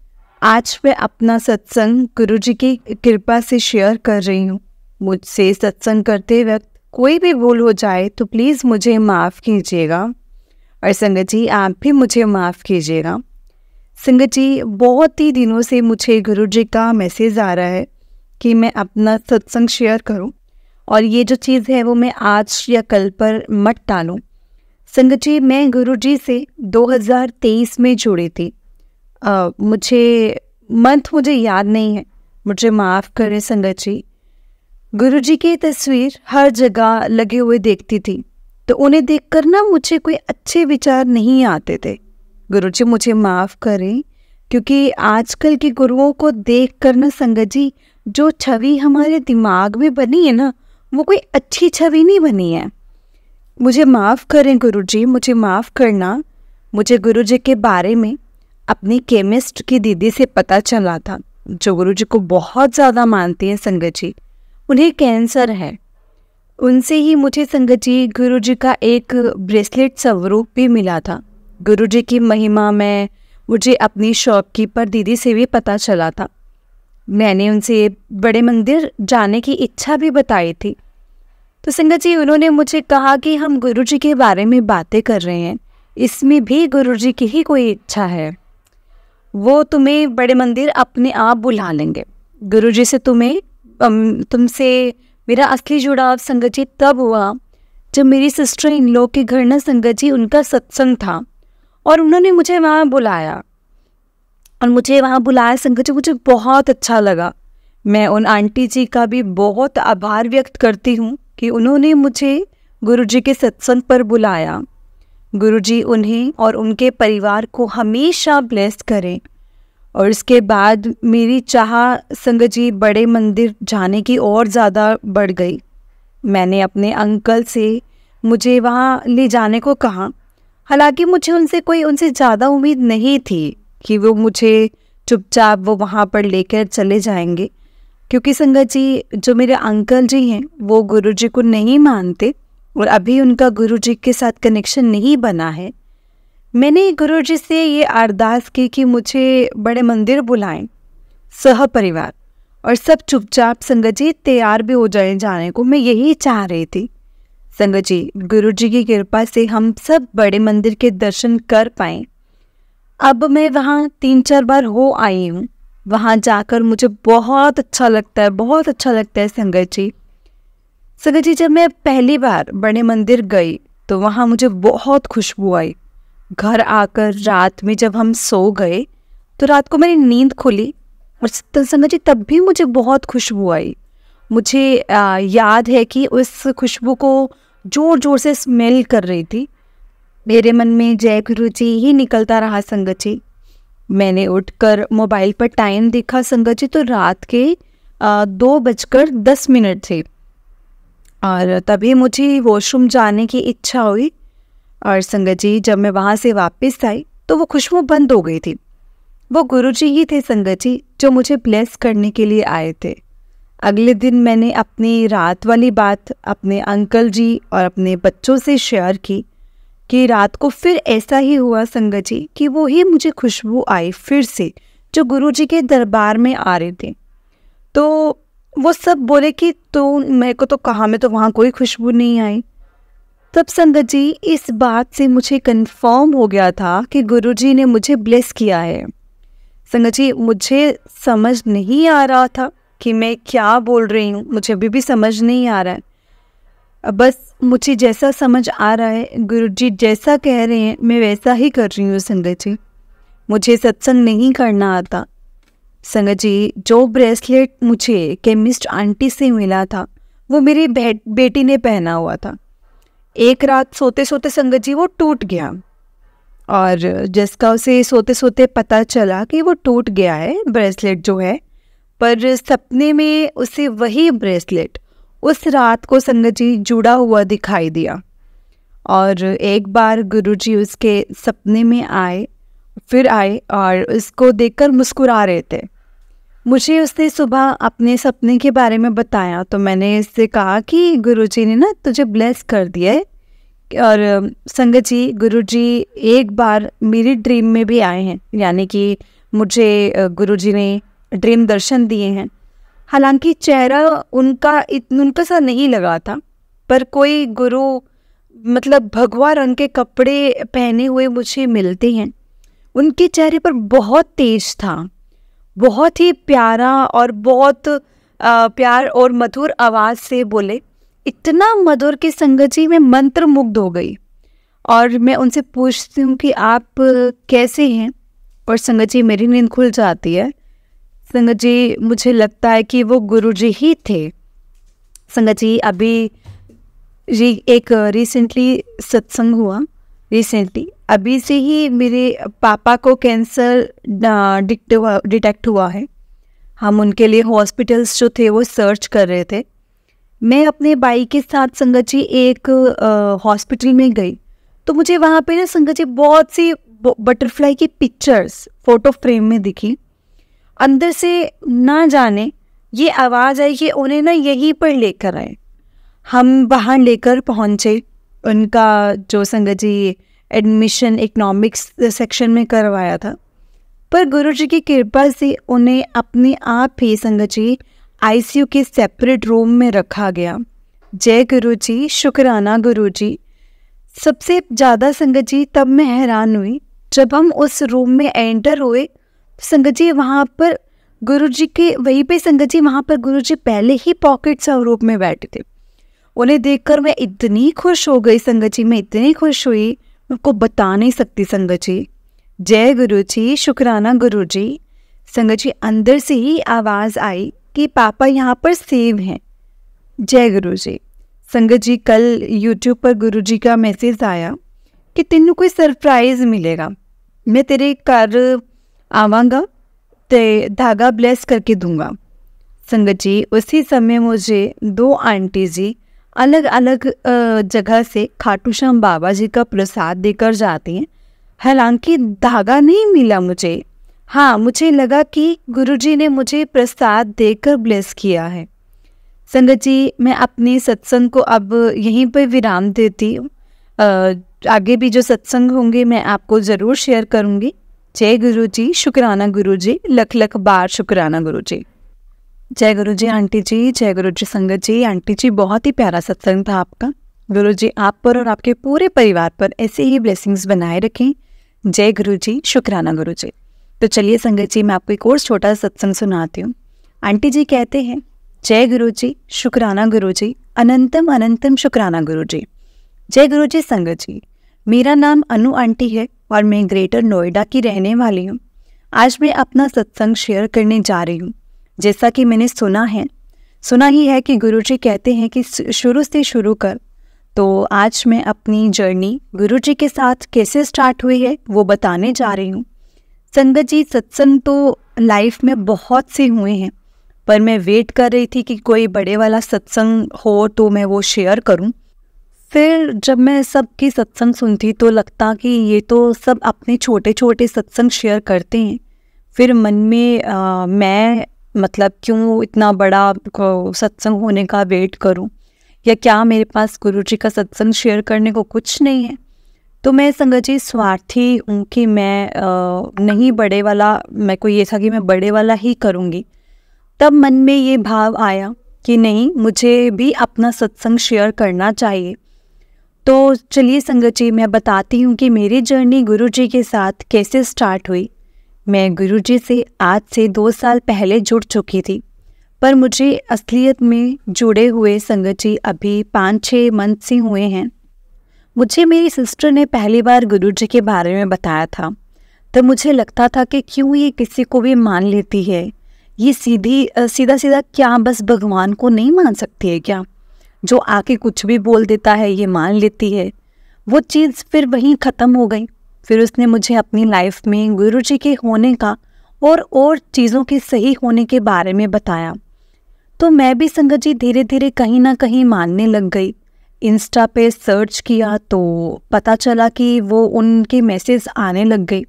आज मैं अपना सत्संग गुरु जी की कृपा से शेयर कर रही हूँ। मुझसे सत्संग करते वक्त कोई भी भूल हो जाए तो प्लीज़ मुझे माफ़ कीजिएगा, और संगत जी आप भी मुझे माफ़ कीजिएगा। संगत जी, बहुत ही दिनों से मुझे गुरु जी का मैसेज आ रहा है कि मैं अपना सत्संग शेयर करूं और ये जो चीज़ है वो मैं आज या कल पर मत टालूं। संगत जी, मैं गुरुजी से 2023 में जुड़ी थी। मुझे याद नहीं है, मुझे माफ़ करें संगत जी। गुरुजी की तस्वीर हर जगह लगे हुए देखती थी, तो उन्हें देखकर ना मुझे कोई अच्छे विचार नहीं आते थे। गुरुजी मुझे माफ़ करें, क्योंकि आजकल के गुरुओं को देख कर ना संगत जी, जो छवि हमारे दिमाग में बनी है ना, वो कोई अच्छी छवि नहीं बनी है। मुझे माफ़ करें गुरुजी, मुझे माफ़ करना। मुझे गुरुजी के बारे में अपनी केमिस्ट की दीदी से पता चला था, जो गुरुजी को बहुत ज़्यादा मानती हैं संगत जी। उन्हें कैंसर है। उनसे ही मुझे संगत जी गुरुजी का एक ब्रेसलेट स्वरूप भी मिला था। गुरुजी की महिमा में मुझे अपनी शॉपकीपर दीदी से भी पता चला था। मैंने उनसे बड़े मंदिर जाने की इच्छा भी बताई थी। तो संगत जी, उन्होंने मुझे कहा कि हम गुरुजी के बारे में बातें कर रहे हैं, इसमें भी गुरुजी की ही कोई इच्छा है। वो तुम्हें बड़े मंदिर अपने आप बुला लेंगे। गुरुजी से तुमसे मेरा असली जुड़ाव संगत जी तब हुआ जब मेरी सिस्टर इन लॉ के घर ना संगत जी उनका सत्संग था, और उन्होंने मुझे वहाँ बुलाया। संगत जी, मुझे बहुत अच्छा लगा। मैं उन आंटी जी का भी बहुत आभार व्यक्त करती हूँ कि उन्होंने मुझे गुरुजी के सत्संग पर बुलाया। गुरुजी उन्हें और उनके परिवार को हमेशा ब्लेस करें। और इसके बाद मेरी चाह संगत जी बड़े मंदिर जाने की और ज़्यादा बढ़ गई। मैंने अपने अंकल से मुझे वहाँ ले जाने को कहा। हालांकि मुझे उनसे ज़्यादा उम्मीद नहीं थी कि वो मुझे चुपचाप वहाँ पर लेकर चले जाएंगे, क्योंकि संगत जी जो मेरे अंकल जी हैं वो गुरुजी को नहीं मानते और अभी उनका गुरुजी के साथ कनेक्शन नहीं बना है। मैंने गुरुजी से ये अरदास की कि मुझे बड़े मंदिर बुलाएं सह परिवार, और सब चुपचाप संगत जी तैयार भी हो जाए जाने को। मैं यही चाह रही थी। संगत जी, गुरुजी की कृपा से हम सब बड़े मंदिर के दर्शन कर पाएं। अब मैं वहाँ 3-4 बार हो आई हूँ। वहाँ जाकर मुझे बहुत अच्छा लगता है संगत जी। जब मैं पहली बार बड़े मंदिर गई तो वहाँ मुझे बहुत खुशबू आई। घर आकर रात में जब हम सो गए तो रात को मेरी नींद खुली और संगत जी तब भी मुझे बहुत खुशबू आई। मुझे याद है कि उस खुशबू को जोर जोर से स्मेल कर रही थी। मेरे मन में जय गुरुजी ही निकलता रहा संगत जी। मैंने उठकर मोबाइल पर टाइम देखा संगत जी, तो रात के 2:10 थे, और तभी मुझे वॉशरूम जाने की इच्छा हुई। और संगत जी जब मैं वहाँ से वापस आई तो वो खुशबू बंद हो गई थी। वो गुरुजी ही थे संगत जी जो मुझे ब्लेस करने के लिए आए थे। अगले दिन मैंने अपनी रात वाली बात अपने अंकल जी और अपने बच्चों से शेयर की कि रात को फिर ऐसा ही हुआ संगत जी कि वो ही मुझे खुशबू आई फिर से, जो गुरुजी के दरबार में आ रहे थे। तो वो सब बोले कि तो मेरे को तो कहा, मैं तो वहाँ कोई खुशबू नहीं आई। तब संगत जी इस बात से मुझे कंफर्म हो गया था कि गुरुजी ने मुझे ब्लेस किया है। संगत जी मुझे समझ नहीं आ रहा था कि मैं क्या बोल रही हूँ, मुझे अभी भी समझ नहीं आ रहा है। बस मुझे जैसा समझ आ रहा है, गुरुजी जैसा कह रहे हैं मैं वैसा ही कर रही हूँ संगत जी। मुझे सत्संग नहीं करना आता। संगत जी जो ब्रेसलेट मुझे केमिस्ट आंटी से मिला था वो मेरी बेटी ने पहना हुआ था। एक रात सोते सोते संगत जी वो टूट गया, और जिसका उसे सोते सोते पता चला कि वो टूट गया है ब्रेसलेट जो है, पर सपने में उसे वही ब्रेसलेट उस रात को संगत जी जुड़ा हुआ दिखाई दिया। और एक बार गुरुजी उसके सपने में फिर आए और उसको देखकर मुस्कुरा रहे थे। मुझे उसने सुबह अपने सपने के बारे में बताया तो मैंने इससे कहा कि गुरुजी ने ना तुझे ब्लेस कर दिया है। और संगत जी गुरुजी एक बार मेरी ड्रीम में भी आए हैं, यानी कि मुझे गुरुजी ने ड्रीम दर्शन दिए हैं। हालांकि चेहरा उनका सा नहीं लगा था, पर कोई गुरु मतलब भगवा रंग के कपड़े पहने हुए मुझे मिलते हैं। उनके चेहरे पर बहुत तेज था, बहुत ही प्यारा और बहुत प्यार और मधुर आवाज़ से बोले, इतना मधुर कि संगत जी मैं मंत्रमुग्ध हो गई। और मैं उनसे पूछती हूँ कि आप कैसे हैं, और संगत जी मेरी नींद खुल जाती है। संगत जी मुझे लगता है कि वो गुरुजी ही थे। संगत जी अभी एक रिसेंटली सत्संग हुआ, रिसेंटली अभी से ही मेरे पापा को कैंसर डिटेक्ट हुआ है। हम उनके लिए हॉस्पिटल्स जो थे वो सर्च कर रहे थे। मैं अपने भाई के साथ संगत जी एक हॉस्पिटल में गई, तो मुझे वहाँ पे ना संगत जी बहुत सी बटरफ्लाई की पिक्चर्स फोटो फ्रेम में दिखी। अंदर से ना जाने ये आवाज़ आई कि उन्हें ना यहीं पर लेकर आए। हम बाहर लेकर पहुँचे, उनका जो संगत जी एडमिशन इकोनॉमिक्स सेक्शन में करवाया था, पर गुरुजी की कृपा से उन्हें अपने आप ही संगत जी आईसीयू के सेपरेट रूम में रखा गया। जय गुरुजी, शुक्राना गुरुजी। सबसे ज़्यादा संगत जी तब मैं हैरान हुई जब हम उस रूम में एंटर हुए। संगत जी वहाँ पर गुरुजी के वहीं पे संगत जी वहाँ पर गुरुजी पहले ही पॉकेट स्वरूप में बैठे थे। उन्हें देखकर मैं इतनी खुश हो गई संगत जी, मैं इतनी खुश हुई मैं आपको बता नहीं सकती संगत जी। जय गुरुजी, शुक्राना गुरुजी। संगत जी अंदर से ही आवाज़ आई कि पापा यहाँ पर सेव हैं। जय गुरुजी। संगत जी कल यूट्यूब पर गुरुजी का मैसेज आया कि तेनू कोई सरप्राइज़ मिलेगा, मैं तेरे घर आवांगा ते धागा ब्लेस करके दूंगा। संगत जी उसी समय मुझे 2 आंटी जी अलग अलग जगह से खाटू श्याम बाबा जी का प्रसाद देकर जाती हैं। हालांकि धागा नहीं मिला मुझे, हाँ मुझे लगा कि गुरुजी ने मुझे प्रसाद देकर ब्लेस किया है। संगत जी मैं अपने सत्संग को अब यहीं पर विराम देती हूँ। आगे भी जो सत्संग होंगे मैं आपको ज़रूर शेयर करूँगी। जय गुरुजी, शुक्राना गुरुजी, लख लख बार शुक्राना गुरुजी। जय गुरुजी आंटी जी, जय गुरुजी संगत जी। आंटी जी बहुत ही प्यारा सत्संग था आपका। गुरुजी आप पर और आपके पूरे परिवार पर ऐसे ही ब्लेसिंग्स बनाए रखें। जय गुरुजी, शुक्राना गुरुजी। तो चलिए संगत जी मैं आपको एक और छोटा सत्संग सुनाती हूँ। आंटी जी कहते हैं, जय गुरुजी, शुक्राना गुरुजी, अनंतम अनंतम शुक्राना गुरुजी। जय गुरुजी संगत जी, मेरा नाम अनु आंटी है और मैं ग्रेटर नोएडा की रहने वाली हूँ। आज मैं अपना सत्संग शेयर करने जा रही हूँ। जैसा कि मैंने सुना ही है कि गुरुजी कहते हैं कि शुरू से शुरू कर, तो आज मैं अपनी जर्नी गुरुजी के साथ कैसे स्टार्ट हुई है वो बताने जा रही हूँ। संगत जी सत्संग तो लाइफ में बहुत से हुए हैं, पर मैं वेट कर रही थी कि कोई बड़े वाला सत्संग हो तो मैं वो शेयर करूं। फिर जब मैं सबकी सत्संग सुनती तो लगता कि ये तो सब अपने छोटे छोटे सत्संग शेयर करते हैं। फिर मन में मैं मतलब क्यों इतना बड़ा सत्संग होने का वेट करूं, या क्या मेरे पास गुरुजी का सत्संग शेयर करने को कुछ नहीं है। तो मैं संगत जी स्वार्थी हूँ कि मैं नहीं बड़े वाला, मेरे को ये था कि मैं बड़े वाला ही करूँगी। तब मन में ये भाव आया कि नहीं मुझे भी अपना सत्संग शेयर करना चाहिए। तो चलिए संगत जी मैं बताती हूँ कि मेरी जर्नी गुरुजी के साथ कैसे स्टार्ट हुई। मैं गुरुजी से आज से 2 साल पहले जुड़ चुकी थी, पर मुझे असलियत में जुड़े हुए संगत जी अभी 5-6 मंथ से हुए हैं। मुझे मेरी सिस्टर ने पहली बार गुरुजी के बारे में बताया था, तब मुझे लगता था कि क्यों ये किसी को भी मान लेती है, ये सीधा क्या बस भगवान को नहीं मान सकती है क्या, जो आके कुछ भी बोल देता है ये मान लेती है। वो चीज़ फिर वहीं ख़त्म हो गई। फिर उसने मुझे अपनी लाइफ में गुरुजी के होने का और चीज़ों के सही होने के बारे में बताया। तो मैं भी संगत जी धीरे धीरे कहीं ना कहीं मानने लग गई। इंस्टा पे सर्च किया तो पता चला कि वो उनके मैसेज आने लग गई।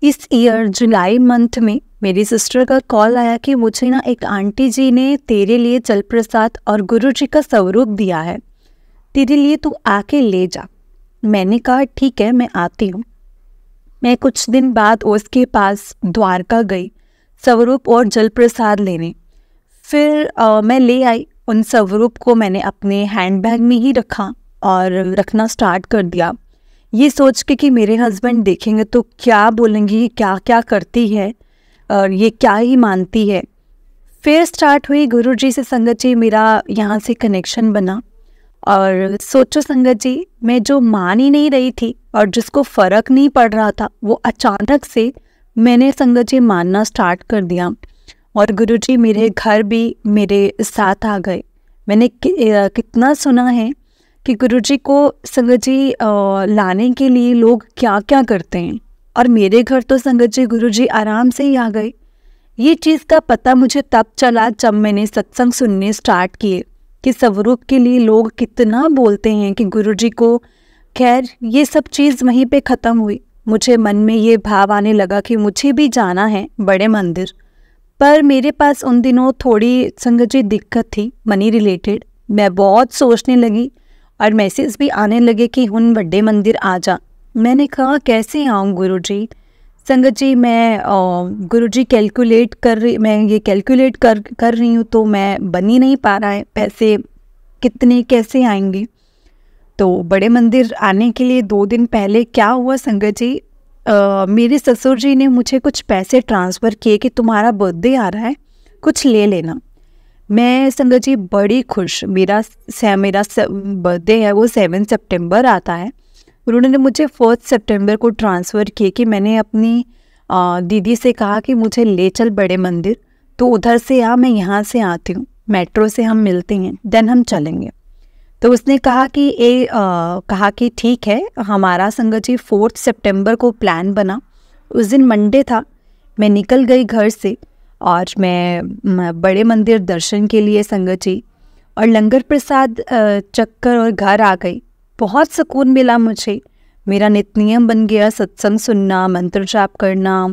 इस ईयर जुलाई मंथ में मेरी सिस्टर का कॉल आया कि मुझे ना एक आंटी जी ने तेरे लिए जल प्रसाद और गुरुजी का स्वरूप दिया है, तेरे लिए तू आके ले जा। मैंने कहा ठीक है मैं आती हूँ। मैं कुछ दिन बाद उसके पास द्वारका गई स्वरूप और जल प्रसाद लेने। फिर मैं ले आई उन स्वरूप को, मैंने अपने हैंडबैग में ही रखा और रखना स्टार्ट कर दिया, ये सोच के कि मेरे हस्बैंड देखेंगे तो क्या बोलेंगे, क्या क्या करती है और ये क्या ही मानती है। फिर स्टार्ट हुई गुरुजी से संगत जी, मेरा यहाँ से कनेक्शन बना। और सोचो संगत जी, मैं जो मान ही नहीं रही थी और जिसको फ़र्क नहीं पड़ रहा था, वो अचानक से मैंने संगत जी मानना स्टार्ट कर दिया। और गुरुजी मेरे घर भी मेरे साथ आ गए। मैंने कितना सुना है कि गुरुजी को संगत जी लाने के लिए लोग क्या क्या करते हैं, और मेरे घर तो संगत जी गुरुजी आराम से ही आ गए। ये चीज़ का पता मुझे तब चला जब मैंने सत्संग सुनने स्टार्ट किए कि स्वरूप के लिए लोग कितना बोलते हैं कि गुरुजी को। खैर ये सब चीज़ वहीं पे ख़त्म हुई। मुझे मन में ये भाव आने लगा कि मुझे भी जाना है बड़े मंदिर, पर मेरे पास उन दिनों थोड़ी संगत जी दिक्कत थी मनी रिलेटेड। मैं बहुत सोचने लगी और मैसेज भी आने लगे कि हुन बड़े मंदिर आ जा। मैंने कहा कैसे आऊँ गुरुजी? संगत जी मैं गुरुजी मैं ये कैलकुलेट कर रही हूँ तो मैं बन ही नहीं पा रहा है, पैसे कितने कैसे आएंगे? तो बड़े मंदिर आने के लिए 2 दिन पहले क्या हुआ संगत जी, मेरे ससुर जी ने मुझे कुछ पैसे ट्रांसफ़र किए कि तुम्हारा बर्थडे आ रहा है, कुछ ले लेना। मैं संगत जी बड़ी खुश, मेरा बर्थडे है वो 7 सितंबर आता है। उन्होंने मुझे 1 सितंबर को ट्रांसफ़र किए कि मैंने अपनी दीदी से कहा कि मुझे ले चल बड़े मंदिर, तो उधर से आ, मैं यहाँ से आती हूँ, मेट्रो से हम मिलते हैं, देन हम चलेंगे। तो उसने कहा कि ठीक है। हमारा संगत जी 4 सितंबर को प्लान बना। उस दिन मंडे था। मैं निकल गई घर से और मैं बड़े मंदिर दर्शन के लिए संगत जी और लंगर प्रसाद चक्कर और घर आ गई। बहुत सुकून मिला मुझे। मेरा नित्य नियम बन गया सत्संग सुनना, मंत्र जाप करना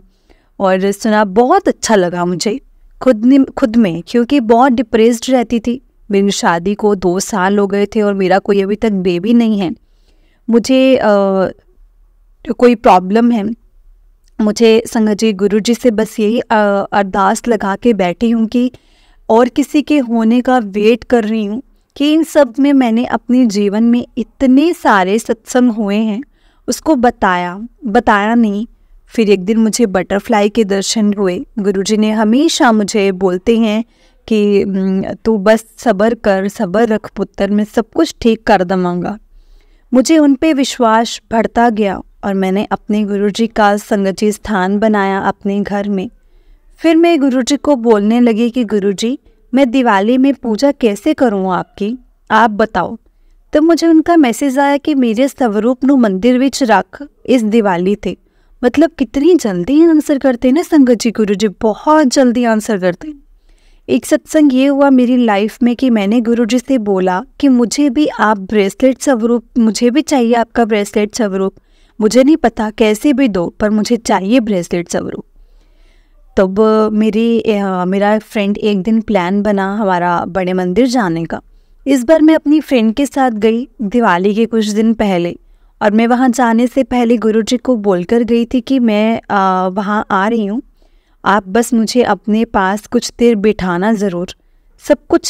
और सुना। बहुत अच्छा लगा मुझे खुद में, क्योंकि बहुत डिप्रेस्ड रहती थी। मेरी शादी को 2 साल हो गए थे और मेरा कोई अभी तक बेबी नहीं है। मुझे कोई प्रॉब्लम है। मुझे संगत जी गुरुजी से बस यही अरदास लगा के बैठी हूँ कि और किसी के होने का वेट कर रही हूँ कि इन सब में मैंने अपने जीवन में इतने सारे सत्संग हुए हैं, उसको बताया नहीं। फिर एक दिन मुझे बटरफ्लाई के दर्शन हुए। गुरुजी ने हमेशा मुझे बोलते हैं कि तू बस सब्र रख पुत्र, मैं सब कुछ ठीक कर दूँगा। मुझे उन पे विश्वास बढ़ता गया और मैंने अपने गुरुजी का संगत जी स्थान बनाया अपने घर में। फिर मैं गुरुजी को बोलने लगी कि गुरुजी मैं दिवाली में पूजा कैसे करूँ आपकी, आप बताओ। तो मुझे उनका मैसेज आया कि मेरे स्वरूप नू मंदिर विच रख इस दिवाली थे। मतलब कितनी जल्दी आंसर करते हैं ना संगत जी गुरुजी, बहुत जल्दी आंसर करते हैं। एक सत्संग ये हुआ मेरी लाइफ में कि मैंने गुरुजी से बोला कि मुझे भी आप ब्रेसलेट स्वरूप, मुझे भी चाहिए आपका ब्रेसलेट स्वरूप। मुझे नहीं पता कैसे भी दो, पर मुझे चाहिए ब्रेसलेट स्वरूप। तब मेरा फ्रेंड एक दिन प्लान बना हमारा बड़े मंदिर जाने का। इस बार मैं अपनी फ्रेंड के साथ गई दिवाली के कुछ दिन पहले, और मैं वहाँ जाने से पहले गुरुजी को बोलकर गई थी कि मैं वहाँ आ रही हूँ, आप बस मुझे अपने पास कुछ देर बिठाना ज़रूर। सब कुछ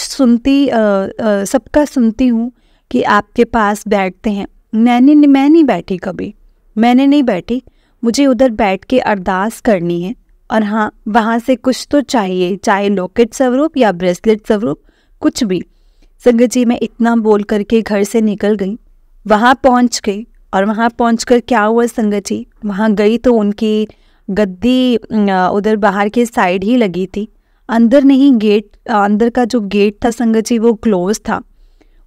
सबका सुनती हूँ कि आपके पास बैठते हैं। मैं नहीं बैठी कभी, मैंने नहीं बैठी। मुझे उधर बैठ के अरदास करनी है, और हाँ वहाँ से कुछ तो चाहिए, चाहे लॉकेट स्वरूप या ब्रेसलेट स्वरूप, कुछ भी। संगत जी मैं इतना बोल करके घर से निकल गई। वहाँ पहुँच गई, और वहाँ पहुँचकर क्या हुआ संगत जी, वहाँ गई तो उनकी गद्दी उधर बाहर के साइड ही लगी थी, अंदर नहीं। अंदर का जो गेट था संगत जी वो क्लोज था।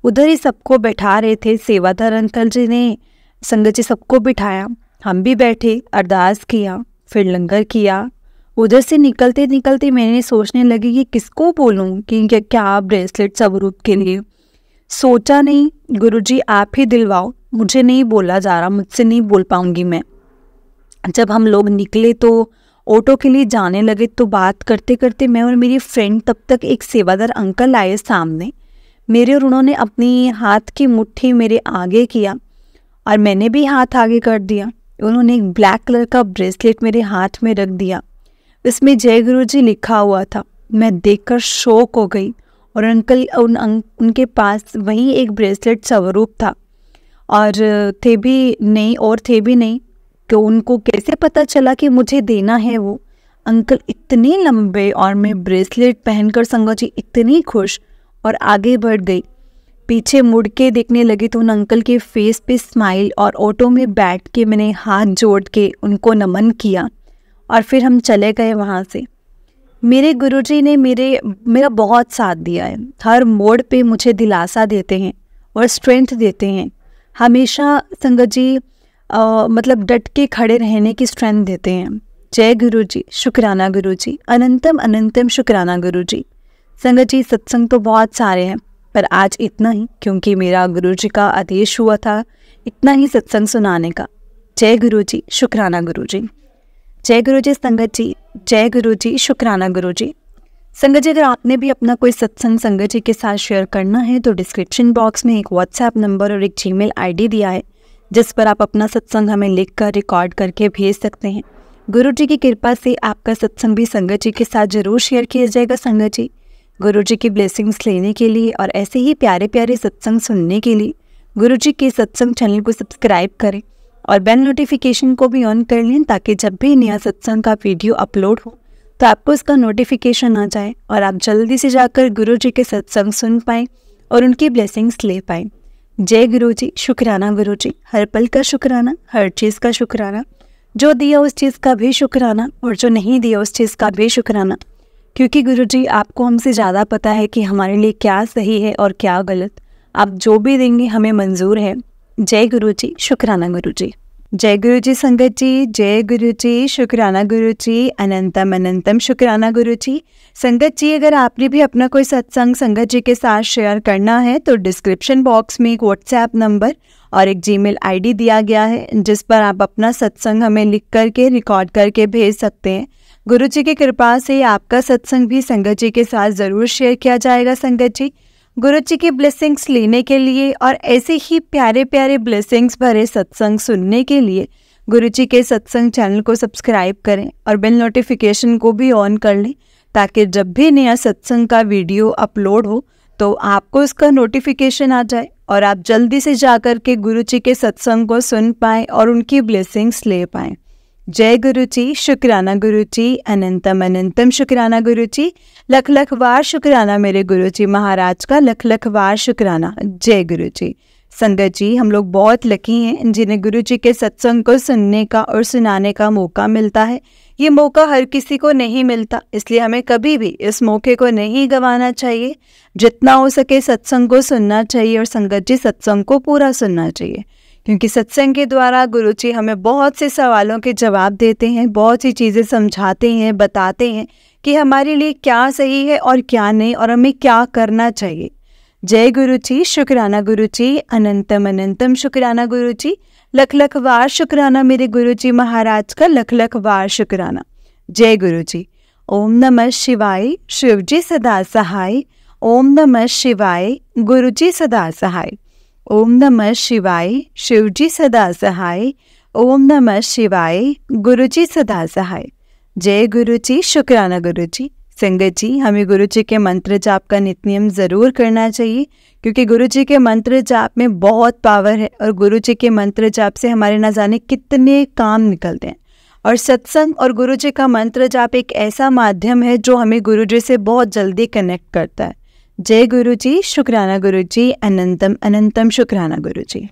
उधर ही सबको बैठा रहे थे। सेवादार अंकल जी ने संगत जी सबको बिठाया, हम भी बैठे, अरदास किया, फिर लंगर किया। उधर से निकलते निकलते मैंने सोचने लगी कि किसको बोलूं कि क्या ब्रेसलेट स्वरूप के लिए। सोचा नहीं, गुरुजी आप ही दिलवाओ, मुझे नहीं बोला जा रहा, मुझसे नहीं बोल पाऊंगी मैं। जब हम लोग निकले तो ऑटो के लिए जाने लगे, तो बात करते करते मैं और मेरी फ्रेंड, तब तक एक सेवादार अंकल आए सामने मेरे, और उन्होंने अपनी हाथ की मुट्ठी मेरे आगे किया और मैंने भी हाथ आगे कर दिया। उन्होंने एक ब्लैक कलर का ब्रेसलेट मेरे हाथ में रख दिया, इसमें जय गुरुजी लिखा हुआ था। मैं देखकर शॉक हो गई, और अंकल उनके पास वही एक ब्रेसलेट स्वरूप था, और थे भी नहीं कि उनको कैसे पता चला कि मुझे देना है वो। अंकल इतने लंबे और मैं ब्रेसलेट पहनकर संगत जी इतनी खुश, और आगे बढ़ गई। पीछे मुड़ के देखने लगी तो उन अंकल के फेस पे स्माइल, और ऑटो में बैठ के मैंने हाथ जोड़ के उनको नमन किया और फिर हम चले गए वहाँ से। मेरे गुरुजी ने मेरा बहुत साथ दिया है। हर मोड़ पे मुझे दिलासा देते हैं और स्ट्रेंथ देते हैं। हमेशा संगत जी मतलब डट के खड़े रहने की स्ट्रेंथ देते हैं। जय गुरुजी, शुक्राना गुरुजी, अनंतम अनंतम शुक्राना गुरुजी। संगत जी सत्संग तो बहुत सारे हैं, पर आज इतना ही, क्योंकि मेरा गुरुजी का आदेश हुआ था इतना ही सत्संग सुनाने का। जय गुरुजी, शुक्राना गुरुजी। जय गुरुजी संगत जी, जय गुरुजी, शुक्राना गुरुजी। संगत जी, अगर आपने भी अपना कोई सत्संग संगत जी के साथ शेयर करना है तो डिस्क्रिप्शन बॉक्स में एक व्हाट्सएप नंबर और एक जीमेल आईडी दिया है, जिस पर आप अपना सत्संग हमें लिख कर रिकॉर्ड करके भेज सकते हैं। गुरुजी की कृपा से आपका सत्संग भी संगत जी के साथ जरूर शेयर किया जाएगा। संगत जी, गुरुजी की ब्लेसिंग्स लेने के लिए और ऐसे ही प्यारे प्यारे सत्संग सुनने के लिए गुरुजी के सत्संग चैनल को सब्सक्राइब करें और बेल नोटिफिकेशन को भी ऑन कर लें, ताकि जब भी नया सत्संग का वीडियो अपलोड हो तो आपको उसका नोटिफिकेशन आ जाए और आप जल्दी से जाकर गुरुजी के सत्संग सुन पाएँ और उनकी ब्लेसिंग्स ले पाएँ। जय गुरुजी, शुक्राना गुरुजी। हर पल का शुक्राना, हर चीज़ का शुक्राना, जो दिया उस चीज़ का भी शुक्राना और जो नहीं दिया उस चीज़ का भी शुक्राना, क्योंकि गुरुजी आपको हमसे ज़्यादा पता है कि हमारे लिए क्या सही है और क्या गलत। आप जो भी देंगे हमें मंजूर है। जय गुरुजी, शुक्राना गुरुजी। जय गुरुजी संगत जी, जय गुरुजी, शुक्राना गुरुजी, अनंतम अनंतम शुक्राना गुरुजी। संगत जी, अगर आपने भी अपना कोई सत्संग संगत जी के साथ शेयर करना है तो डिस्क्रिप्शन बॉक्स में एक व्हाट्सएप नंबर और एक जीमेल आईडी दिया गया है, जिस पर आप अपना सत्संग हमें लिख करके रिकॉर्ड करके भेज सकते हैं। गुरुजी की कृपा से आपका सत्संग भी संगत जी के साथ ज़रूर शेयर किया जाएगा। संगत जी, गुरुजी की ब्लेसिंग्स लेने के लिए और ऐसे ही प्यारे प्यारे ब्लेसिंग्स भरे सत्संग सुनने के लिए गुरुजी के सत्संग चैनल को सब्सक्राइब करें और बेल नोटिफिकेशन को भी ऑन कर लें, ताकि जब भी नया सत्संग का वीडियो अपलोड हो तो आपको उसका नोटिफिकेशन आ जाए और आप जल्दी से जाकर के गुरुजी के सत्संग को सुन पाएँ और उनकी ब्लेसिंग्स ले पाएँ। जय गुरुजी, शुक्राना गुरुजी, अनंतम अनंतम शुक्राना गुरुजी। लख लख बार शुक्राना मेरे गुरुजी महाराज का, लख लख बार शुक्राना। जय गुरुजी। संगत जी, हम लोग बहुत लकी हैं जिन्हें गुरुजी के सत्संग को सुनने का और सुनाने का मौका मिलता है। ये मौका हर किसी को नहीं मिलता, इसलिए हमें कभी भी इस मौके को नहीं गंवाना चाहिए। जितना हो सके सत्संग को सुनना चाहिए और संगत जी सत्संग को पूरा सुनना चाहिए, क्योंकि सत्संग के द्वारा गुरुजी हमें बहुत से सवालों के जवाब देते हैं, बहुत सी चीज़ें समझाते हैं, बताते हैं कि हमारे लिए क्या सही है और क्या नहीं और हमें क्या करना चाहिए। जय गुरुजी, शुक्राना गुरुजी, अनंतम अनंतम शुक्राना गुरुजी। लख लख बार शुक्राना मेरे गुरुजी महाराज का, लख लख बार शुक्राना। जय गुरुजी। ओम नमः शिवाय, शिवजी सदा सहाय। ओम नमः शिवाय, गुरुजी सदा सहाय। ओम नमः शिवाय, शिवजी सदा सहाय। ओम नमः शिवाय, गुरुजी सदा सहाय। जय गुरुजी, शुक्राना गुरुजी। संगत जी, हमें गुरुजी के मंत्र जाप का नित्य नियम ज़रूर करना चाहिए, क्योंकि गुरुजी के मंत्र जाप में बहुत पावर है और गुरुजी के मंत्र जाप से हमारे न जाने कितने काम निकलते हैं। और सत्संग और गुरुजी का मंत्र जाप एक ऐसा माध्यम है जो हमें गुरुजी से बहुत जल्दी कनेक्ट करता है। जय गुरुजी, शुक्राना गुरुजी, अनंतम अनंतम शुक्राना गुरुजी।